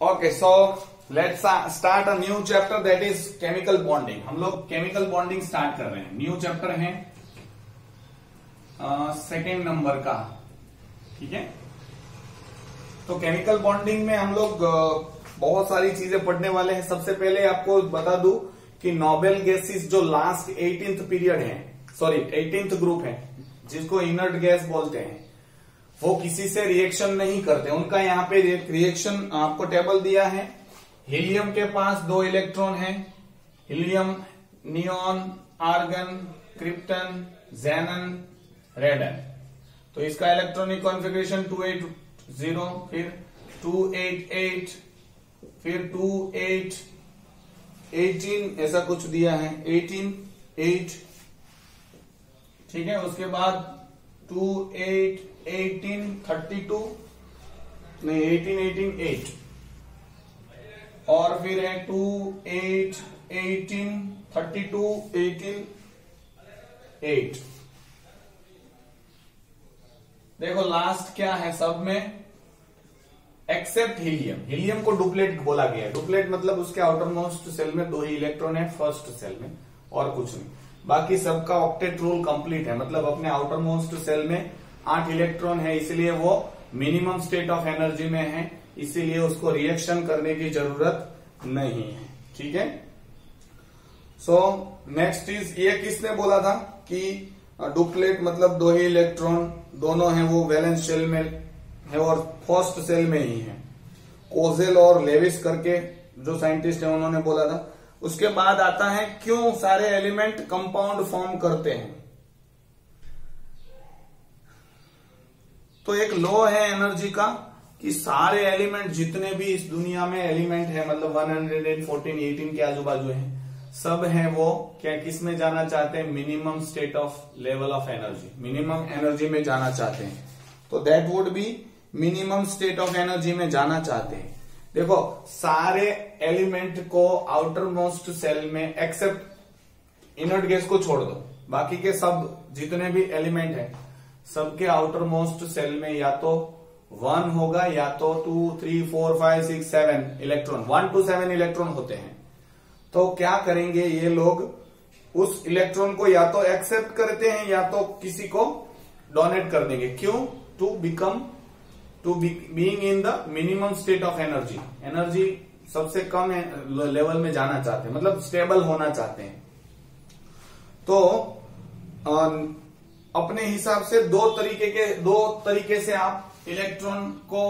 Okay, so let's start a new chapter that is chemical bonding. हम लोग chemical bonding start कर रहे हैं। न्यू चैप्टर है सेकेंड नंबर का, ठीक है। तो केमिकल बॉन्डिंग में हम लोग बहुत सारी चीजें पढ़ने वाले हैं। सबसे पहले आपको बता दूं कि नोबेल गैसेस जो लास्ट 18th पीरियड है, सॉरी 18th ग्रुप है, जिसको इनर्ट गैस बोलते हैं, वो किसी से रिएक्शन नहीं करते। उनका यहाँ पे रिएक्शन आपको टेबल दिया है। हीलियम के पास 2 इलेक्ट्रॉन हैं, helium, neon, argon, krypton, xenon, radon. तो इसका इलेक्ट्रॉनिक कॉन्फ़िगरेशन 280, फिर 288, फिर 28, 18 ऐसा कुछ दिया है, 18, 8, ठीक है। उसके बाद 2, 8, 18, 32, नहीं 18, 18, 8, और फिर है 2, 8, 18, 32, 18, 8। देखो लास्ट क्या है सब में, एक्सेप्ट हीलियम। हीलियम को डुप्लेट बोला गया है। डुप्लेट मतलब उसके आउटर मोस्ट सेल में 2 ही इलेक्ट्रॉन है, फर्स्ट सेल में, और कुछ नहीं। बाकी सबका ऑक्टेट रूल कंप्लीट है, मतलब अपने आउटर मोस्ट सेल में 8 इलेक्ट्रॉन है, इसलिए वो मिनिमम स्टेट ऑफ एनर्जी में है, इसीलिए उसको रिएक्शन करने की जरूरत नहीं है, ठीक है। सो नेक्स्ट इज, ये किसने बोला था कि डुप्लेट मतलब 2 ही इलेक्ट्रॉन दोनों हैं, वो वैलेंस शेल में है और फर्स्ट सेल में ही है। कोजेल और लेविस करके जो साइंटिस्ट है उन्होंने बोला था। उसके बाद आता है क्यों सारे एलिमेंट कंपाउंड फॉर्म करते हैं। तो एक लॉ है एनर्जी का कि सारे एलिमेंट जितने भी इस दुनिया में एलिमेंट है, मतलब 114, 18 के आजू बाजू है, सब है वो क्या किस में जाना चाहते हैं, minimum state of level of energy, minimum energy में जाना चाहते हैं। तो that would be minimum state of energy में जाना चाहते हैं। देखो सारे एलिमेंट को आउटर मोस्ट सेल में, एक्सेप्ट इनर्ट गैस को छोड़ दो, बाकी के सब जितने भी एलिमेंट है सबके आउटर मोस्ट सेल में या तो 1 होगा या तो 2, 3, 4, 5, 6, 7 इलेक्ट्रॉन, 1 to 7 इलेक्ट्रॉन होते हैं। तो क्या करेंगे ये लोग, उस इलेक्ट्रॉन को या तो एक्सेप्ट करते हैं या तो किसी को डोनेट कर देंगे। क्यों? To being in the minimum state of energy. Energy सबसे कम लेवल में जाना चाहते हैं, मतलब स्टेबल होना चाहते हैं। तो अपने हिसाब से दो तरीके से आप इलेक्ट्रॉन को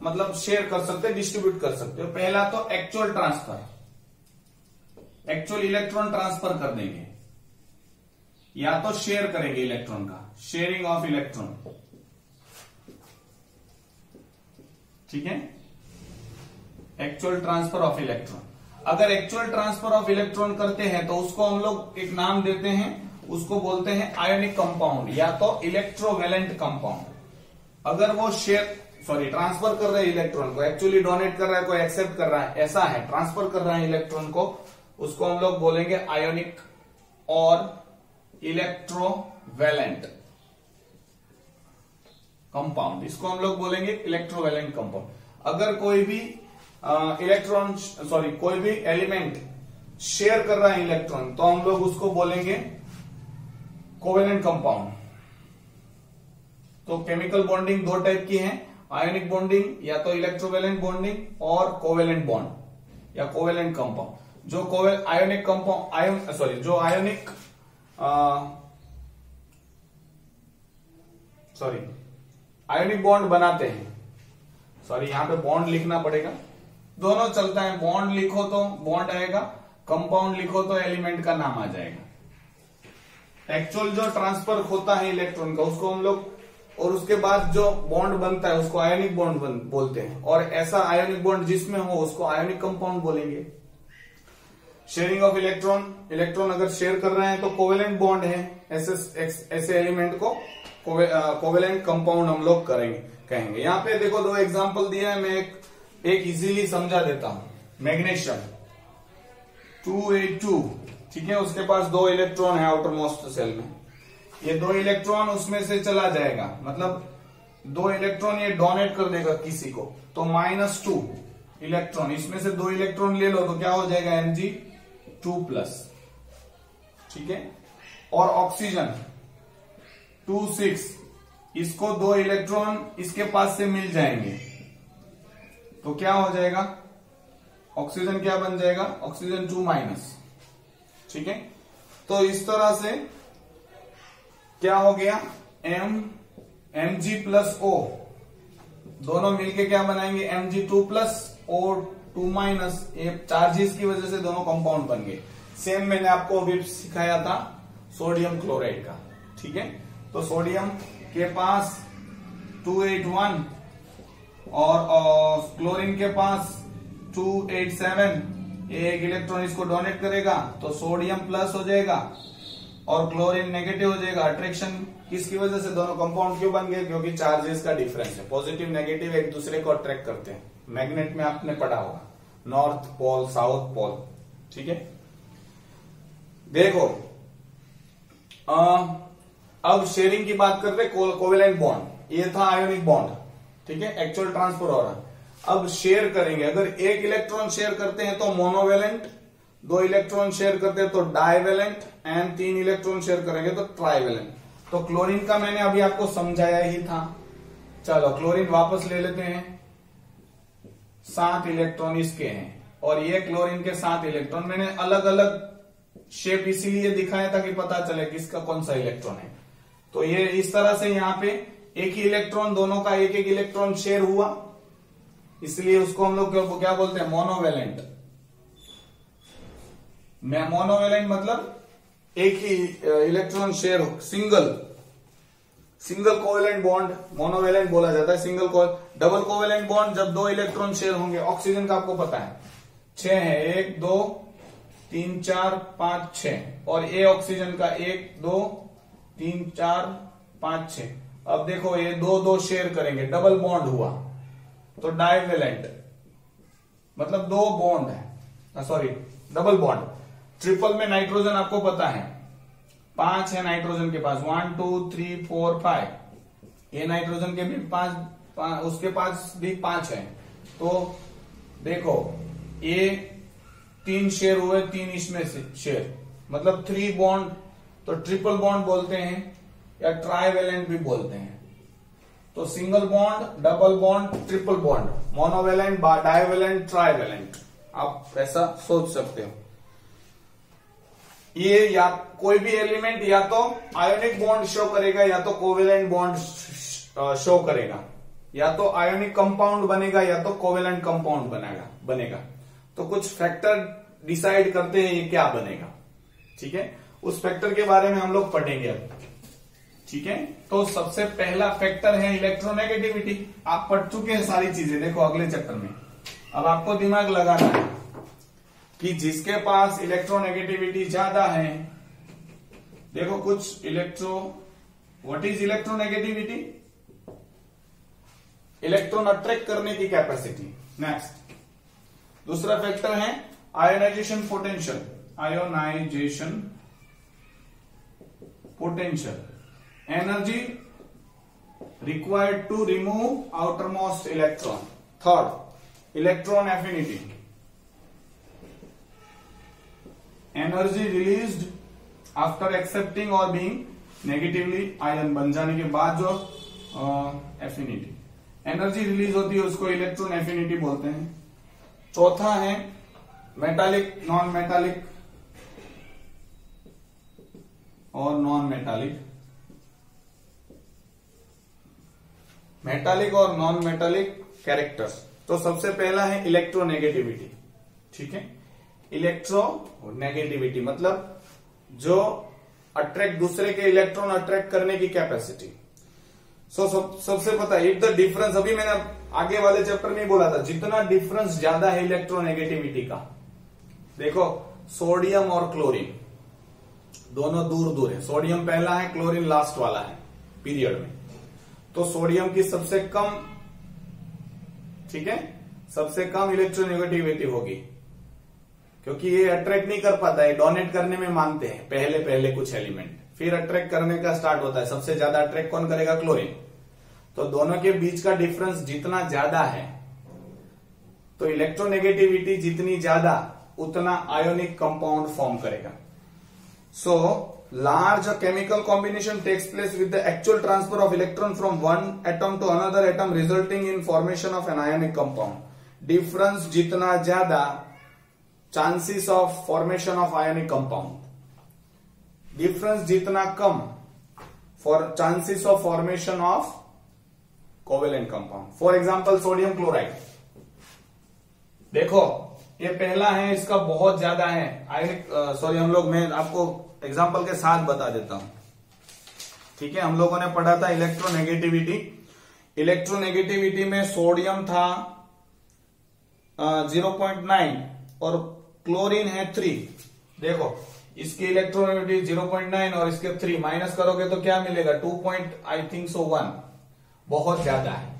मतलब शेयर कर सकते हैं, डिस्ट्रीब्यूट कर सकते हो। पहला तो actual transfer, actual electron transfer कर देंगे, या तो शेयर करेंगे इलेक्ट्रॉन का, शेयरिंग ऑफ इलेक्ट्रॉन, ठीक है। एक्चुअल ट्रांसफर ऑफ इलेक्ट्रॉन, अगर एक्चुअल ट्रांसफर ऑफ इलेक्ट्रॉन करते हैं तो उसको हम लोग एक नाम देते हैं, उसको बोलते हैं आयोनिक कंपाउंड या तो इलेक्ट्रोवैलेंट कंपाउंड। अगर वो ट्रांसफर कर रहे हैं इलेक्ट्रॉन को, एक्चुअली डोनेट कर रहा है, कोई एक्सेप्ट कर रहा है, ऐसा है, ट्रांसफर कर रहा है इलेक्ट्रॉन को, उसको हम लोग बोलेंगे आयोनिक और इलेक्ट्रोवैलेंट कंपाउंड। इसको हम लोग बोलेंगे इलेक्ट्रोवैलेंट कंपाउंड। अगर कोई भी कोई भी एलिमेंट शेयर कर रहा है इलेक्ट्रॉन, तो हम लोग उसको बोलेंगे कोवेलेंट कंपाउंड। तो केमिकल बॉन्डिंग 2 टाइप की है, आयोनिक बॉन्डिंग या तो इलेक्ट्रोवैलेंट बॉन्डिंग, और कोवेलेंट बॉन्ड या कोवेलेंट कंपाउंड। जो आयोनिक कंपाउंड जो आयोनिक बॉन्ड बनाते हैं, यहां पे बॉन्ड लिखना पड़ेगा, दोनों चलता है। बॉन्ड लिखो तो बॉन्ड आएगा, कंपाउंड लिखो तो एलिमेंट का नाम आ जाएगा। एक्चुअल जो ट्रांसफर होता है इलेक्ट्रॉन का उसको हम लोग, और उसके बाद जो बॉन्ड बनता है उसको आयोनिक बॉन्ड बोलते हैं, और ऐसा आयोनिक बॉन्ड जिसमें हो उसको आयोनिक कंपाउंड बोलेंगे। शेयरिंग ऑफ इलेक्ट्रॉन अगर शेयर कर रहे हैं तो कोवेलेंट बॉन्ड है, ऐसे एलिमेंट को कोवेलेंट कंपाउंड हम लोग कहेंगे। यहाँ पे देखो 2 एग्जांपल दिए हैं, मैं एक इजीली समझा देता हूं। मैग्नीशियम 282, ठीक है, उसके पास 2 इलेक्ट्रॉन है आउटर मोस्ट सेल में। ये 2 इलेक्ट्रॉन उसमें से चला जाएगा, मतलब 2 इलेक्ट्रॉन ये डोनेट कर देगा किसी को, तो -2 इलेक्ट्रॉन, इसमें से 2 इलेक्ट्रॉन ले लो तो क्या हो जाएगा Mg2+, ठीक है। और ऑक्सीजन 2,6, इसको 2 इलेक्ट्रॉन इसके पास से मिल जाएंगे तो क्या हो जाएगा, ऑक्सीजन क्या बन जाएगा, ऑक्सीजन 2-, ठीक है। तो इस तरह से क्या हो गया, Mg+O दोनों मिलके क्या बनाएंगे, Mg2+O2-, ये चार्जेस की वजह से दोनों कंपाउंड बन गए। सेम मैंने आपको अभी सिखाया था सोडियम क्लोराइड का, ठीक है। तो सोडियम के पास 281 और क्लोरीन के पास 287, एक इलेक्ट्रॉन इसको डोनेट करेगा तो सोडियम प्लस हो जाएगा और क्लोरीन नेगेटिव हो जाएगा। अट्रैक्शन किसकी वजह से, दोनों कंपाउंड क्यों बन गए, क्योंकि चार्जेस का डिफरेंस है, पॉजिटिव नेगेटिव एक दूसरे को अट्रैक्ट करते हैं। मैग्नेट में आपने पढ़ा होगा, नॉर्थ पोल साउथ पोल, ठीक है। देखो अब शेयरिंग की बात करते हैं, कोवेलेंट बॉन्ड, ये था आयोनिक बॉन्ड, ठीक है, एक्चुअल ट्रांसफर हो रहा। अब शेयर करेंगे, अगर 1 इलेक्ट्रॉन शेयर करते हैं तो मोनोवेलेंट, 2 इलेक्ट्रॉन शेयर करते हैं तो डाइवेलेंट, एंड 3 इलेक्ट्रॉन शेयर करेंगे तो ट्राइवेलेंट। तो क्लोरीन का मैंने अभी आपको समझाया ही था। चलो क्लोरीन वापस ले लेते हैं, 7 इलेक्ट्रॉन इसके हैं और ये क्लोरीन के 7 इलेक्ट्रॉन, मैंने अलग अलग शेप इसीलिए दिखाया था कि पता चले किसका कौन सा इलेक्ट्रॉन है। तो ये इस तरह से यहाँ पे एक ही इलेक्ट्रॉन, दोनों का एक एक इलेक्ट्रॉन शेयर हुआ, इसलिए उसको हम लोग क्या बोलते हैं, मोनोवेलेंट। मोनोवेलेंट मतलब एक ही इलेक्ट्रॉन शेयर हो, सिंगल कोवेलेंट बॉन्ड मोनोवेलेंट बोला जाता है। डबल कोवेलेंट बॉन्ड जब 2 इलेक्ट्रॉन शेयर होंगे, ऑक्सीजन का आपको पता है 6 है, 1 2 3 4 5 6, और ए ऑक्सीजन का 1 2 3 4 5 6। अब देखो ये 2 शेयर करेंगे, डबल बॉन्ड हुआ तो डाइवेलेंट, मतलब 2 बॉन्ड है, सॉरी डबल बॉन्ड। ट्रिपल में नाइट्रोजन आपको पता है 5 है नाइट्रोजन के पास, 1 2 3 4 5, ये नाइट्रोजन के भी 5, उसके पास भी 5 है। तो देखो ये 3 शेयर हुए, 3 इसमें से शेयर, मतलब 3 बॉन्ड, तो ट्रिपल बॉन्ड बोलते हैं या ट्राइवेलेंट भी बोलते हैं। तो single bond, double bond, triple bond, monovalent, divalent, trivalent, आप ऐसा सोच सकते हो। ये या कोई भी एलिमेंट या तो आयोनिक बॉन्ड शो करेगा या तो कोवेलेंट बॉन्ड शो करेगा, या तो आयोनिक कंपाउंड बनेगा या तो कोवेलेंट कंपाउंड बनेगा। तो कुछ फैक्टर डिसाइड करते हैं ये क्या बनेगा, ठीक है। उस फैक्टर के बारे में हम लोग पढ़ेंगे अब, ठीक है। तो सबसे पहला फैक्टर है इलेक्ट्रोनेगेटिविटी। आप पढ़ चुके हैं सारी चीजें, देखो अगले चैप्टर में। अब आपको दिमाग लगाना है कि जिसके पास इलेक्ट्रोनेगेटिविटी ज्यादा है, देखो कुछ what is electronegativity, electron attract करने की कैपेसिटी। नेक्स्ट दूसरा फैक्टर है ionisation potential, energy required to remove outermost electron. Third electron affinity, energy released after accepting और बीइंग नेगेटिवली आयन बन जाने के बाद जो एफिनिटी एनर्जी रिलीज होती है उसको इलेक्ट्रॉन एफिनिटी बोलते हैं। चौथा है मेटालिक, नॉन मेटालिक और नॉन मेटालिक, मेटालिक और नॉन मेटालिक कैरेक्टर्स। तो सबसे पहला है इलेक्ट्रोनेगेटिविटी, ठीक है। इलेक्ट्रोनेगेटिविटी मतलब जो अट्रैक्ट, दूसरे के इलेक्ट्रॉन अट्रैक्ट करने की कैपेसिटी। सबसे पता है इफ द डिफरेंस, अभी मैंने आगे वाले चैप्टर में बोला था, जितना डिफरेंस ज्यादा है इलेक्ट्रोनेगेटिविटी का, देखो सोडियम और क्लोरीन दोनों दूर दूर है, सोडियम पहला है, क्लोरीन लास्ट वाला है पीरियड में। तो सोडियम की सबसे कम, ठीक है, सबसे कम इलेक्ट्रोनेगेटिविटी होगी, क्योंकि ये अट्रैक्ट नहीं कर पाता है, डोनेट करने में मानते हैं पहले कुछ एलिमेंट, फिर अट्रैक्ट करने का स्टार्ट होता है। सबसे ज्यादा अट्रैक्ट कौन करेगा, क्लोरीन। तो दोनों के बीच का डिफरेंस जितना ज्यादा है तो इलेक्ट्रोनेगेटिविटी जितनी ज्यादा उतना आयोनिक कंपाउंड फॉर्म करेगा. सो large chemical combination takes place with the actual transfer of electron from one atom to another atom resulting in formation of an ionic compound. Difference जितना ज्यादा chances of formation of ionic compound. Difference जितना कम for chances of formation of covalent compound. For example, sodium chloride. देखो ये पहला है, इसका बहुत ज्यादा है आयनिक. सॉरी, हम लोग, मैं आपको एग्जाम्पल के साथ बता देता हूं. ठीक है, हम लोगों ने पढ़ा था इलेक्ट्रोनेगेटिविटी. इलेक्ट्रोनेगेटिविटी में सोडियम था 0.9 और क्लोरीन है 3. देखो इसकी इलेक्ट्रोनेगेटिविटी 0.9 और इसके 3 माइनस करोगे तो क्या मिलेगा? 2.1. बहुत ज्यादा है.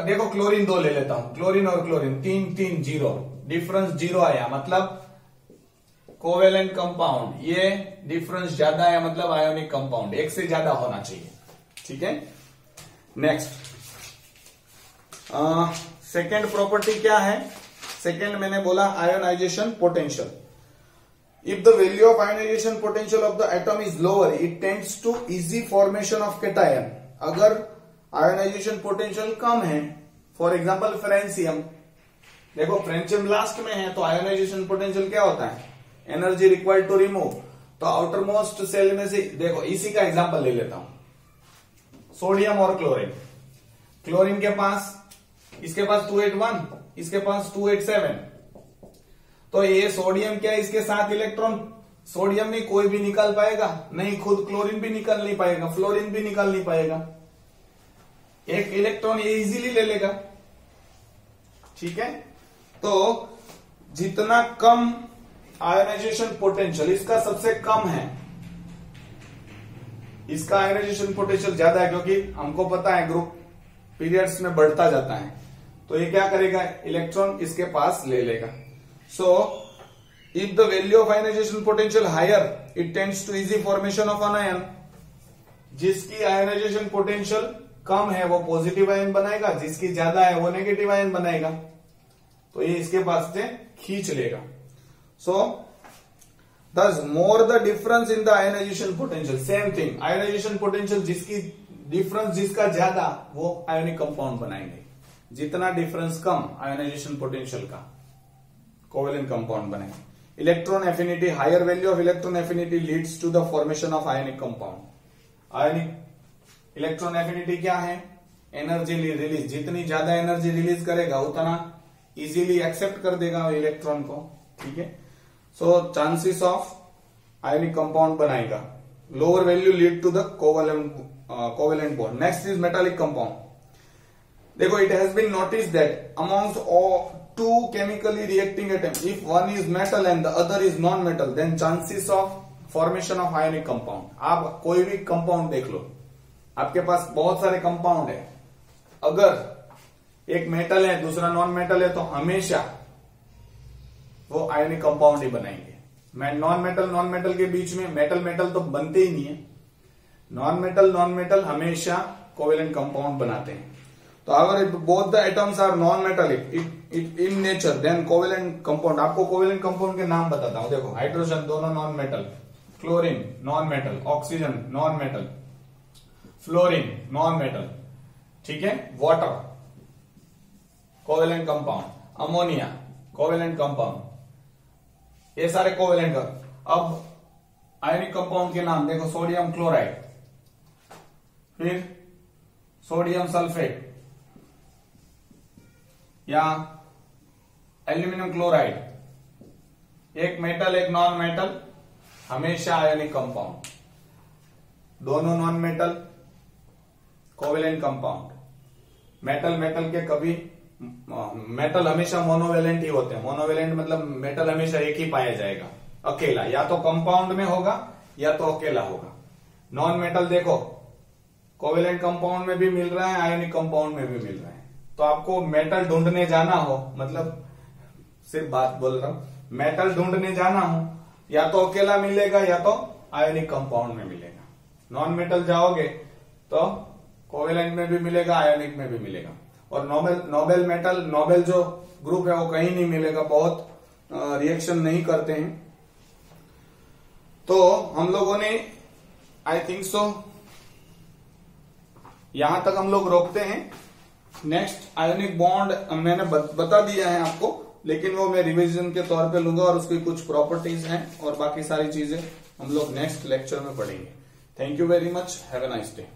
देखो क्लोरीन 2 ले लेता हूं. क्लोरीन और क्लोरीन 3 0, डिफरेंस 0 आया, मतलब कोवेलेंट कंपाउंड. ये डिफरेंस ज्यादा है मतलब आयोनिक कंपाउंड. एक से ज्यादा होना चाहिए. ठीक है, नेक्स्ट सेकेंड प्रॉपर्टी क्या है? सेकेंड मैंने बोला ionization potential. If the value of ionization potential of the atom is lower it tends to easy formation of cation. अगर आयोनाइजेशन पोटेंशियल कम है, फॉर एग्जाम्पल फ्रेंशियम, देखो फ्रेंशियम लास्ट में है, तो आयोनाइजेशन पोटेंशियल क्या होता है? Energy required to remove. तो आउटर मोस्ट सेल में से, देखो इसी का एग्जांपल ले लेता हूं, सोडियम और क्लोरीन. क्लोरीन के पास, इसके पास 281, इसके पास 287. तो ये सोडियम क्या है? इसके साथ इलेक्ट्रॉन, सोडियम नहीं कोई भी निकाल पाएगा नहीं, खुद क्लोरीन भी निकाल नहीं पाएगा, फ्लोरीन भी निकाल नहीं पाएगा. एक इलेक्ट्रॉन ये इजीली ले लेगा. ठीक है, तो जितना कम आयोनाइजेशन पोटेंशियल, इसका सबसे कम है, इसका आयोनाइजेशन पोटेंशियल ज्यादा है क्योंकि हमको पता है ग्रुप पीरियड्स में बढ़ता जाता है. तो ये क्या करेगा? इलेक्ट्रॉन इसके पास ले लेगा. So if the value of ionization potential higher it tends to easy formation of an ion. जिसकी आयोनाइजेशन पोटेंशियल कम है वो पॉजिटिव आयन बनाएगा, जिसकी ज्यादा है वो नेगेटिव आयन बनाएगा. तो ये इसके पास से खींच लेगा. So, thus more the difference in the ionization potential. Same thing. Ionization potential जिसकी डिफरेंस जिसका ज्यादा वो आयोनिक कंपाउंड बनाएंगे. जितना डिफरेंस कम आयोनाइजेशन पोटेंशियल का कोवेलेंट कंपाउंड बनेगा. Electron affinity, higher value of electron affinity leads to the formation of ionic compound. Ionic electron affinity क्या है? Energy release. जितनी ज्यादा एनर्जी रिलीज करेगा उतना इजीली एक्सेप्ट कर देगा इलेक्ट्रॉन को. ठीक है, so chances of ionic compound बनाएगा. Lower value lead to the covalent bond. Next is metallic compound. देखो it has been notice that amongst two chemically reacting atoms, if one is metal and the other is non-metal, then chances of formation of ionic compound. आप कोई भी compound देख लो, आपके पास बहुत सारे compound है, अगर एक मेटल है दूसरा नॉन मेटल है तो हमेशा वो आयोनिक कंपाउंड ही बनाएंगे. नॉन मेटल के बीच में मेटल तो बनते ही नहीं है. नॉन मेटल हमेशा कोवेलेंट कंपाउंड बनाते हैं. तो अगर both the atoms are non metallic in nature then covalent compound. आपको कोवेलेंट कंपाउंड के नाम बताता हूं. देखो हाइड्रोजन दोनों non metal, chlorine non metal, oxygen non metal, fluorine non metal. ठीक है, water covalent compound, ammonia covalent compound, ये सारे कोवेलेंट. अब आयोनिक कंपाउंड के नाम देखो, सोडियम क्लोराइड, फिर सोडियम सल्फेट या एल्यूमिनियम क्लोराइड. एक मेटल एक नॉन मेटल, हमेशा आयोनिक कंपाउंड. दोनों non metal covalent compound. Metal के कभी, मेटल हमेशा मोनोवेलेंट ही होते हैं. मोनोवेलेंट मतलब मेटल हमेशा एक ही पाया जाएगा अकेला, या तो कंपाउंड में होगा या तो अकेला होगा. नॉन मेटल देखो कोवेलेंट कंपाउंड में भी मिल रहा है, आयोनिक कंपाउंड में भी मिल रहा है. तो आपको मेटल ढूंढने जाना हो, मतलब सिर्फ बात बोल रहा हूं, मेटल ढूंढने जाना हो या तो अकेला मिलेगा या तो आयोनिक कंपाउंड में मिलेगा. नॉन मेटल जाओगे तो कोवेलेंट में भी मिलेगा, आयोनिक में भी मिलेगा. और नोबेल जो ग्रुप है वो कहीं नहीं मिलेगा, बहुत रिएक्शन नहीं करते हैं। तो हम लोगों ने आई थिंक सो यहां तक हम लोग रोकते हैं। नेक्स्ट आयोनिक बॉन्ड मैंने बता दिया है आपको, लेकिन वो मैं रिवीजन के तौर पे लूंगा और उसकी कुछ प्रॉपर्टीज हैं और बाकी सारी चीजें हम लोग नेक्स्ट लेक्चर में पढ़ेंगे। Thank you very much, have a nice day.